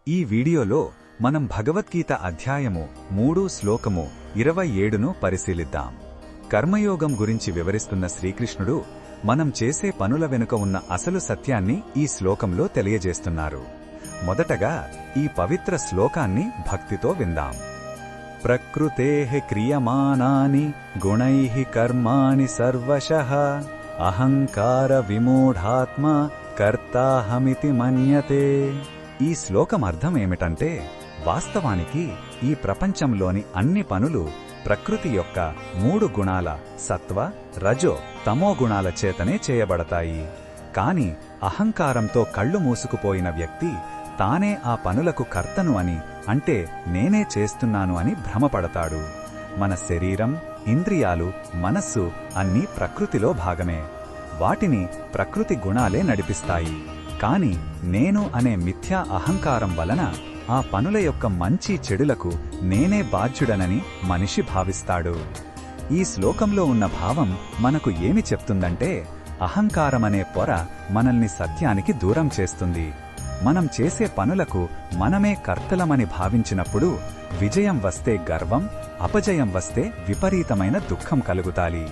ఈ వీడియోలో మనం భగవద్గీత అధ్యాయము 3 శ్లోకము 27ను పరిశీలిద్దాం. కర్మయోగం గురించి వివరిస్తున్న శ్రీకృష్ణుడు మనం చేసే పనుల వెనుక ఉన్న అసలు సత్యాన్ని ఈ శ్లోకంలో తెలియజేస్తున్నారు. మొదటగా ఈ పవిత్ర శ్లోకాన్ని భక్తితో విందాం. ప్రకృతేః క్రియమానాని గుణైః కర్మాణి సర్వశః అహంకార విమూఢాత్మ కర్తాహమితి మన్యతే. ఈ శ్లోకం అర్థం ఏమిటంటే, వాస్తవానికి ఈ ప్రపంచంలోని అన్ని పనులు ప్రకృతి యొక్క 3 గుణాల సత్వ, రజో, తమో గుణాల చేతనే చేయబడతాయి. కాని అహంకారంతో కళ్ళు మూసుకుపోయిన వ్యక్తి తానే ఆ పనులకు కర్తను అని, అంటే నేనే చేస్తున్నాను అని భ్రమపడతాడు. మన శరీరం, ఇంద్రియాలు, మనస్సు అన్నీ ప్రకృతిలో భాగమే. వాటిని ప్రకృతి గుణాలే నడిపిస్తాయి. కాని నేను అనే మిథ్యా అహంకారం వలన ఆ పనుల యొక్క మంచి చెడులకు నేనే బాధ్యుడనని మనిషి భావిస్తాడు. ఈ శ్లోకంలో ఉన్న భావం మనకు ఏమి చెప్తుందంటే, అహంకారమనే పొర మనల్ని సత్యానికి దూరం చేస్తుంది. మనం చేసే పనులకు మనమే కర్తలమని భావించినప్పుడు విజయం వస్తే గర్వం, అపజయం వస్తే విపరీతమైన దుఃఖం కలుగుతాయి.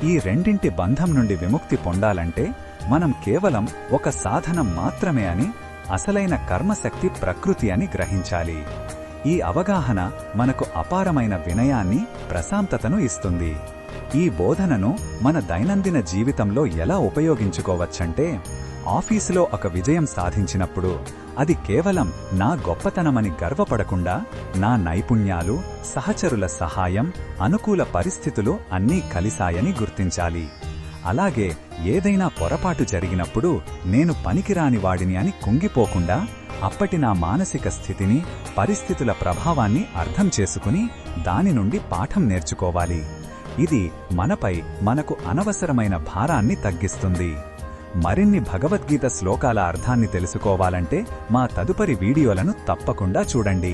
ఈ రెండింటి బంధం నుండి విముక్తి పొందాలంటే మనం కేవలం ఒక సాధనం మాత్రమే అని, అసలైన కర్మశక్తి ప్రకృతి అని గ్రహించాలి. ఈ అవగాహన మనకు అపారమైన వినయాన్ని, ప్రశాంతతను ఇస్తుంది. ఈ బోధనను మన దైనందిన జీవితంలో ఎలా ఉపయోగించుకోవచ్చంటే, ఆఫీసులో ఒక విజయం సాధించినప్పుడు అది కేవలం నా గొప్పతనమని గర్వపడకుండా, నా నైపుణ్యాలు, సహచరుల సహాయం, అనుకూల పరిస్థితులు అన్నీ కలిశాయని గుర్తించాలి. అలాగే ఏదైనా పొరపాటు జరిగినప్పుడు నేను పనికిరాని వాడిని అని కుంగిపోకుండా, అప్పటి నా మానసిక స్థితిని, పరిస్థితుల ప్రభావాన్ని అర్థం చేసుకుని దాని నుండి పాఠం నేర్చుకోవాలి. ఇది మనపై మనకు అనవసరమైన భారాన్ని తగ్గిస్తుంది. మరిన్ని భగవద్గీత శ్లోకాల అర్థాన్ని తెలుసుకోవాలంటే మా తదుపరి వీడియోలను తప్పకుండా చూడండి.